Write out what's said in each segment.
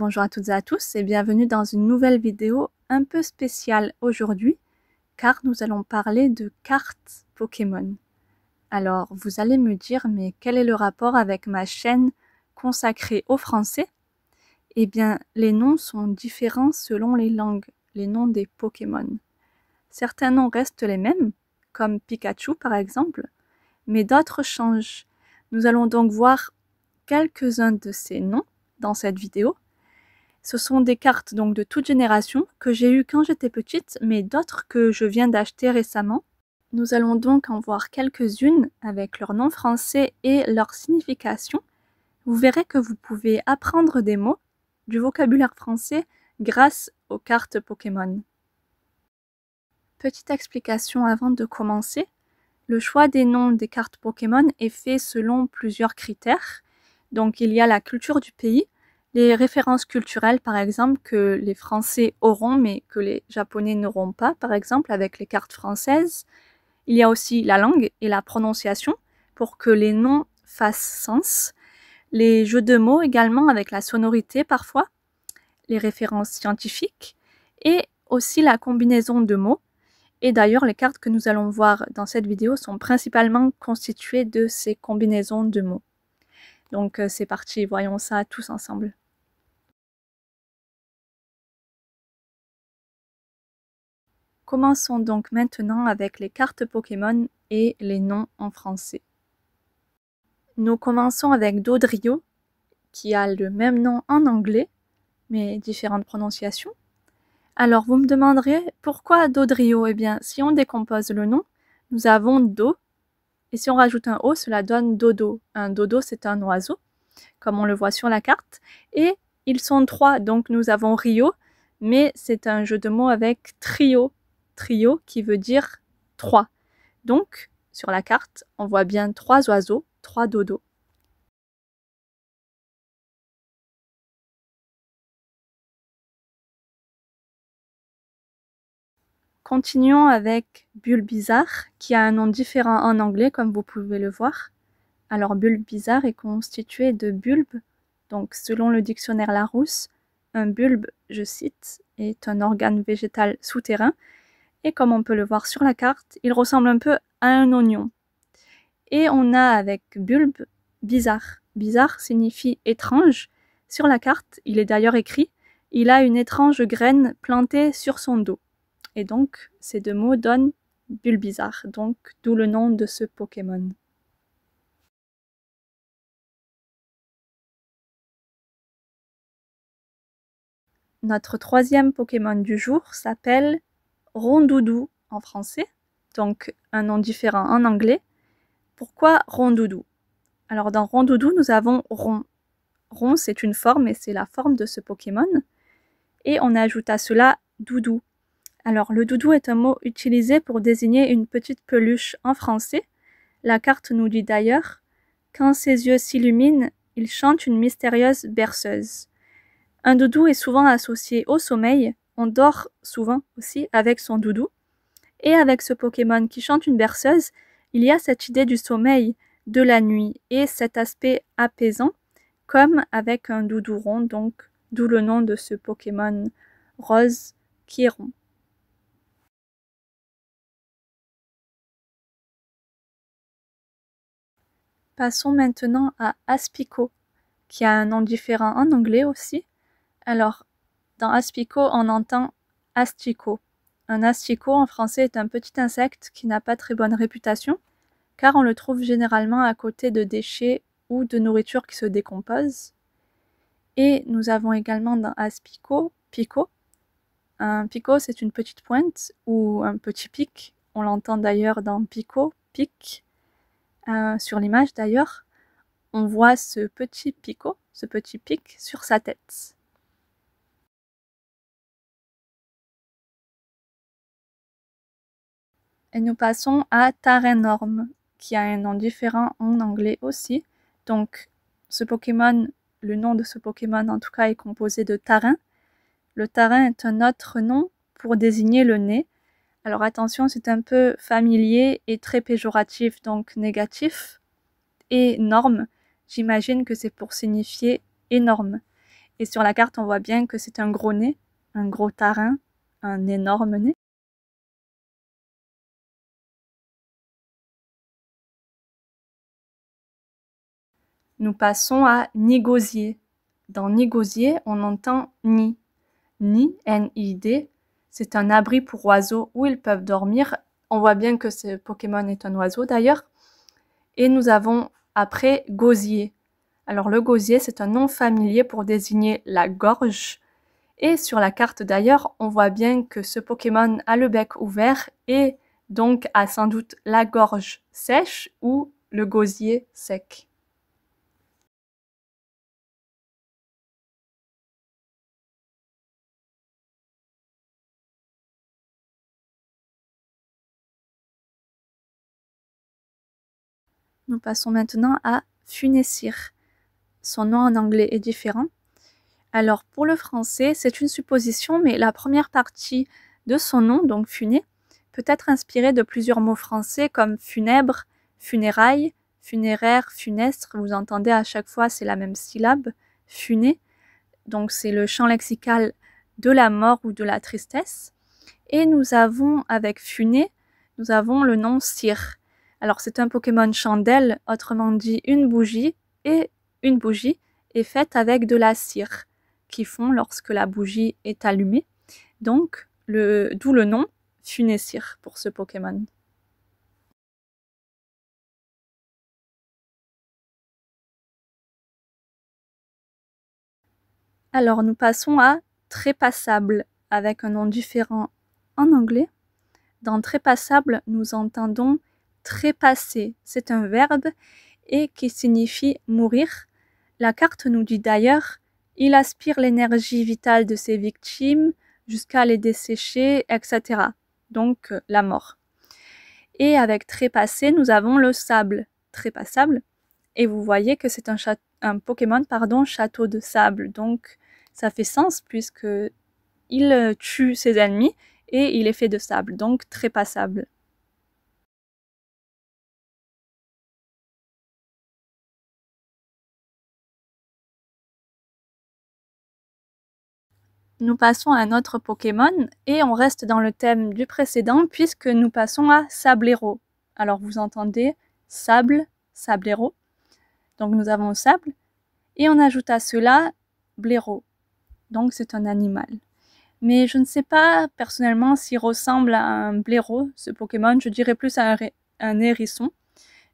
Bonjour à toutes et à tous et bienvenue dans une nouvelle vidéo un peu spéciale aujourd'hui car nous allons parler de cartes Pokémon. Alors vous allez me dire mais quel est le rapport avec ma chaîne consacrée au français? Eh bien les noms sont différents selon les langues, les noms des Pokémon. Certains noms restent les mêmes, comme Pikachu par exemple, mais d'autres changent. Nous allons donc voir quelques-uns de ces noms dans cette vidéo. Ce sont des cartes donc de toute génération que j'ai eues quand j'étais petite, mais d'autres que je viens d'acheter récemment. Nous allons donc en voir quelques-unes avec leur nom français et leur signification. Vous verrez que vous pouvez apprendre des mots, du vocabulaire français, grâce aux cartes Pokémon. Petite explication avant de commencer. Le choix des noms des cartes Pokémon est fait selon plusieurs critères. Donc il y a la culture du pays, les références culturelles par exemple que les Français auront mais que les Japonais n'auront pas par exemple avec les cartes françaises. Il y a aussi la langue et la prononciation pour que les noms fassent sens. Les jeux de mots également avec la sonorité parfois, les références scientifiques et aussi la combinaison de mots. Et d'ailleurs, les cartes que nous allons voir dans cette vidéo sont principalement constituées de ces combinaisons de mots. Donc c'est parti, voyons ça tous ensemble. Commençons donc maintenant avec les cartes Pokémon et les noms en français. Nous commençons avec Dodrio, qui a le même nom en anglais, mais différentes prononciations. Alors vous me demanderez pourquoi Dodrio? Eh bien, si on décompose le nom, nous avons Do, et si on rajoute un O, cela donne Dodo. Un dodo, c'est un oiseau, comme on le voit sur la carte. Et ils sont trois, donc nous avons Rio, mais c'est un jeu de mots avec trio. Trio qui veut dire trois. Donc, sur la carte, on voit bien trois oiseaux, trois dodos. Continuons avec Bulbizarre, qui a un nom différent en anglais, comme vous pouvez le voir. Alors, Bulbizarre est constitué de bulbes. Donc, selon le dictionnaire Larousse, un bulbe, je cite, est un organe végétal souterrain. Et comme on peut le voir sur la carte, il ressemble un peu à un oignon. Et on a avec bulbe, bizarre. Bizarre signifie étrange. Sur la carte, il est d'ailleurs écrit « Il a une étrange graine plantée sur son dos ». Et donc, ces deux mots donnent Bulbizarre, donc d'où le nom de ce Pokémon. Notre troisième Pokémon du jour s'appelle Rondoudou en français, donc un nom différent en anglais. Pourquoi Rondoudou? Alors dans Rondoudou, nous avons Rond. Rond, c'est une forme et c'est la forme de ce Pokémon. Et on ajoute à cela Doudou. Alors le doudou est un mot utilisé pour désigner une petite peluche en français. La carte nous dit d'ailleurs « Quand ses yeux s'illuminent, il chante une mystérieuse berceuse ». Un doudou est souvent associé au sommeil, on dort souvent aussi avec son doudou. Et avec ce Pokémon qui chante une berceuse, il y a cette idée du sommeil, de la nuit et cet aspect apaisant, comme avec un doudou rond, donc d'où le nom de ce Pokémon rose qui est rond. Passons maintenant à Aspico, qui a un nom différent en anglais aussi. Alors, dans Aspico, on entend asticot. Un asticot en français est un petit insecte qui n'a pas très bonne réputation, car on le trouve généralement à côté de déchets ou de nourriture qui se décompose. Et nous avons également dans Aspico, Pico. Un pico, c'est une petite pointe ou un petit pic. On l'entend d'ailleurs dans Pico, pic. Sur l'image d'ailleurs, on voit ce petit pico, ce petit pic sur sa tête. Et nous passons à Tarenorm, qui a un nom différent en anglais aussi. Donc, ce Pokémon, le nom de ce Pokémon en tout cas est composé de Tarin. Le Tarin est un autre nom pour désigner le nez. Alors attention, c'est un peu familier et très péjoratif, donc négatif. Et norme, j'imagine que c'est pour signifier énorme. Et sur la carte, on voit bien que c'est un gros nez, un gros tarin, un énorme nez. Nous passons à nigosier. Dans nigosier, on entend ni. Ni, N-I-D, c'est un abri pour oiseaux où ils peuvent dormir. On voit bien que ce Pokémon est un oiseau d'ailleurs. Et nous avons après gosier. Alors le gosier, c'est un nom familier pour désigner la gorge. Et sur la carte d'ailleurs, on voit bien que ce Pokémon a le bec ouvert et donc a sans doute la gorge sèche ou le gosier sec. Nous passons maintenant à Funessir. Son nom en anglais est différent. Alors pour le français, c'est une supposition, mais la première partie de son nom, donc funé, peut être inspirée de plusieurs mots français comme funèbre, funérailles, funéraire, funestre. Vous entendez à chaque fois, c'est la même syllabe, funé. Donc c'est le champ lexical de la mort ou de la tristesse. Et nous avons avec funé, nous avons le nom cire. Alors c'est un Pokémon chandelle, autrement dit une bougie est faite avec de la cire qui fond lorsque la bougie est allumée. Donc d'où le nom Funessir pour ce Pokémon. Alors nous passons à trépassable avec un nom différent en anglais. Dans trépassable, nous entendons trépasser. C'est un verbe et qui signifie mourir. La carte nous dit d'ailleurs il aspire l'énergie vitale de ses victimes jusqu'à les dessécher, etc. Donc la mort. Et avec trépassé, nous avons le sable, trépassable. Et vous voyez que c'est un Pokémon, château de sable. Donc ça fait sens puisque il tue ses ennemis et il est fait de sable, donc trépassable. Nous passons à un autre Pokémon et on reste dans le thème du précédent puisque nous passons à Sablero. Alors vous entendez sable, Sablero. Donc nous avons sable et on ajoute à cela blaireau. Donc c'est un animal. Mais je ne sais pas personnellement s'il ressemble à un blaireau, ce Pokémon. Je dirais plus à un hérisson.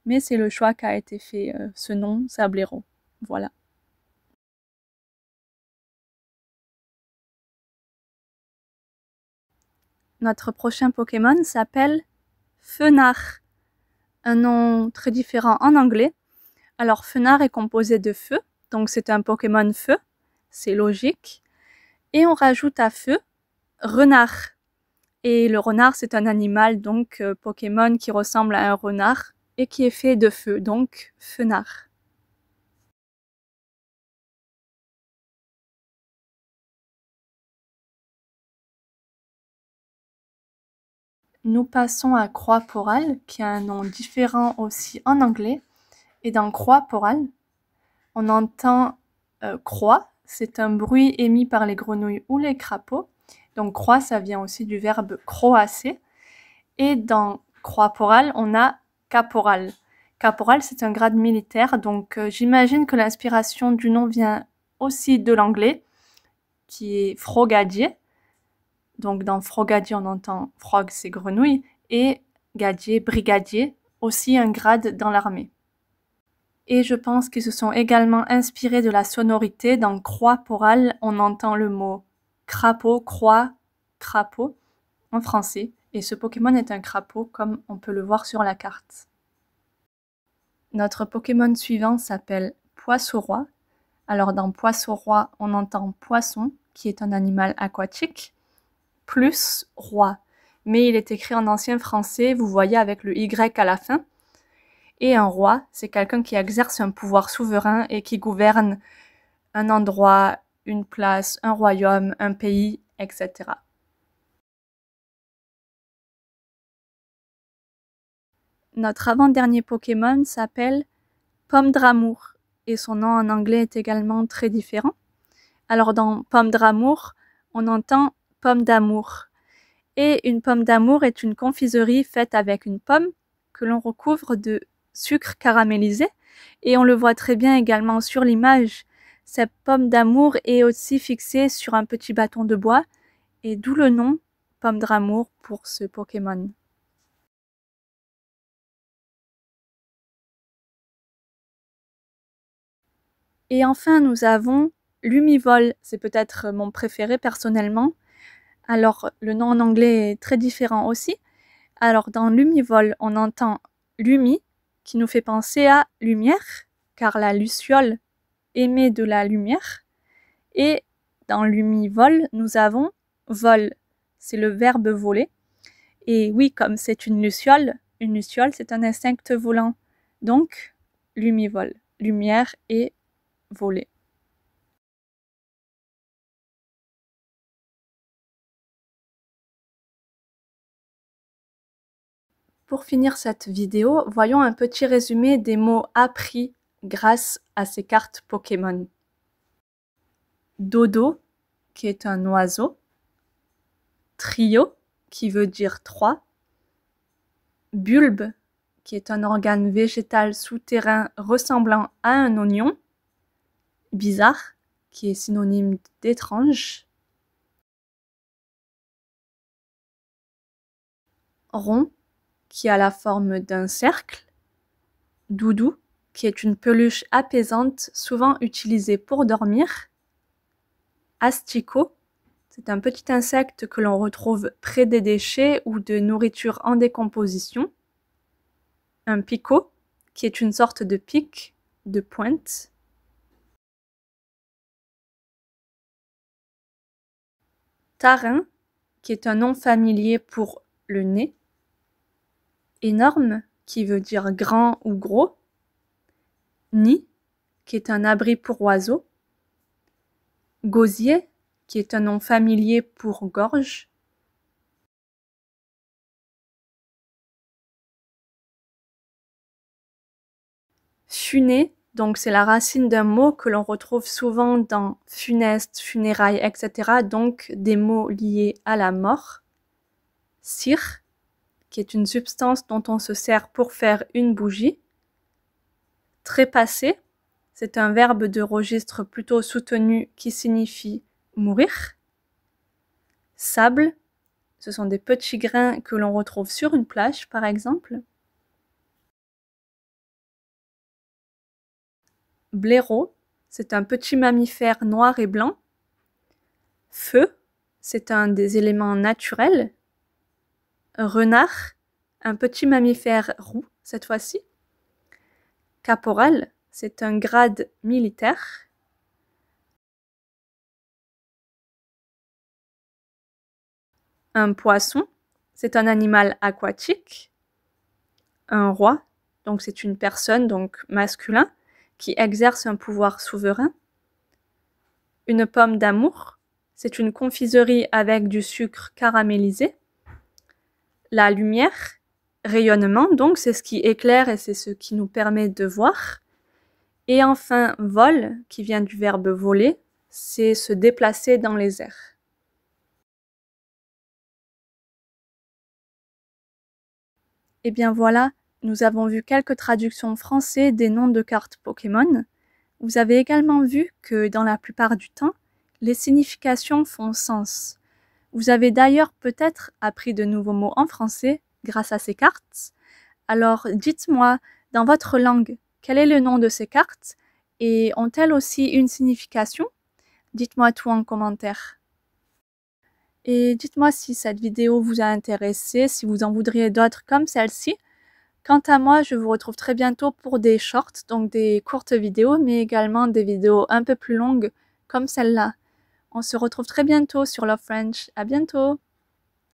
Mais c'est le choix qu'a été fait, ce nom, Sablero. Voilà. Notre prochain Pokémon s'appelle Fenard, un nom très différent en anglais. Alors Fenard est composé de feu, donc c'est un Pokémon feu, c'est logique. Et on rajoute à feu renard. Et le renard c'est un animal, donc Pokémon qui ressemble à un renard et qui est fait de feu, donc Fenard. Nous passons à Croix-Poral, qui a un nom différent aussi en anglais. Et dans Croix-Poral, on entend croix, c'est un bruit émis par les grenouilles ou les crapauds. Donc croix, ça vient aussi du verbe croasser. Et dans Croix-Poral, on a caporal. Caporal, c'est un grade militaire, donc j'imagine que l'inspiration du nom vient aussi de l'anglais, qui est frogadier. Donc dans frogadier, on entend frog, c'est grenouille, et gadier, brigadier, aussi un grade dans l'armée. Et je pense qu'ils se sont également inspirés de la sonorité. Dans croix-poral, on entend le mot crapaud, croix, crapaud en français. Et ce Pokémon est un crapaud comme on peut le voir sur la carte. Notre Pokémon suivant s'appelle Poisson-Roi. Alors dans Poisson-Roi, on entend poisson, qui est un animal aquatique, plus roi. Mais il est écrit en ancien français, vous voyez avec le Y à la fin. Et un roi, c'est quelqu'un qui exerce un pouvoir souverain et qui gouverne un endroit, une place, un royaume, un pays, etc. Notre avant-dernier Pokémon s'appelle Pomme d'Amour et son nom en anglais est également très différent. Alors dans pomme d'amour, on entend pomme d'amour. Et une pomme d'amour est une confiserie faite avec une pomme que l'on recouvre de sucre caramélisé. Et on le voit très bien également sur l'image. Cette pomme d'amour est aussi fixée sur un petit bâton de bois, et d'où le nom pomme d'amour pour ce Pokémon. Et enfin, nous avons Lumivol, c'est peut-être mon préféré personnellement. Alors, le nom en anglais est très différent aussi. Alors, dans Lumivol, on entend Lumi, qui nous fait penser à lumière, car la luciole émet de la lumière. Et dans Lumivol, nous avons vol, c'est le verbe voler. Et oui, comme c'est une luciole, c'est un insecte volant. Donc, Lumivol, lumière et voler. Pour finir cette vidéo, voyons un petit résumé des mots appris grâce à ces cartes Pokémon. Dodo, qui est un oiseau. Trio, qui veut dire 3. Bulbe, qui est un organe végétal souterrain ressemblant à un oignon. Bizarre, qui est synonyme d'étrange. Rond, qui a la forme d'un cercle. Doudou, qui est une peluche apaisante souvent utilisée pour dormir. Asticot, c'est un petit insecte que l'on retrouve près des déchets ou de nourriture en décomposition. Un picot, qui est une sorte de pic, de pointe. Tarin, qui est un nom familier pour le nez. Énorme, qui veut dire grand ou gros. Nid, qui est un abri pour oiseaux. Gosier, qui est un nom familier pour gorge. Funé, donc c'est la racine d'un mot que l'on retrouve souvent dans funeste, funérailles, etc. Donc des mots liés à la mort. Cire, qui est une substance dont on se sert pour faire une bougie. Trépasser, c'est un verbe de registre plutôt soutenu qui signifie mourir. Sable, ce sont des petits grains que l'on retrouve sur une plage, par exemple. Blaireau, c'est un petit mammifère noir et blanc. Feu, c'est un des éléments naturels. Renard, un petit mammifère roux cette fois-ci. Caporal, c'est un grade militaire. Un poisson, c'est un animal aquatique. Un roi, donc c'est une personne, donc masculin, qui exerce un pouvoir souverain. Une pomme d'amour, c'est une confiserie avec du sucre caramélisé. La lumière, rayonnement, donc c'est ce qui éclaire et c'est ce qui nous permet de voir. Et enfin, vol, qui vient du verbe voler, c'est se déplacer dans les airs. Et bien voilà, nous avons vu quelques traductions françaises des noms de cartes Pokémon. Vous avez également vu que dans la plupart du temps, les significations font sens. Vous avez d'ailleurs peut-être appris de nouveaux mots en français grâce à ces cartes. Alors dites-moi, dans votre langue, quel est le nom de ces cartes et ont-elles aussi une signification? Dites-moi tout en commentaire. Et dites-moi si cette vidéo vous a intéressé, si vous en voudriez d'autres comme celle-ci. Quant à moi, je vous retrouve très bientôt pour des shorts, donc des courtes vidéos, mais également des vidéos un peu plus longues comme celle-là. On se retrouve très bientôt sur Love French. À bientôt!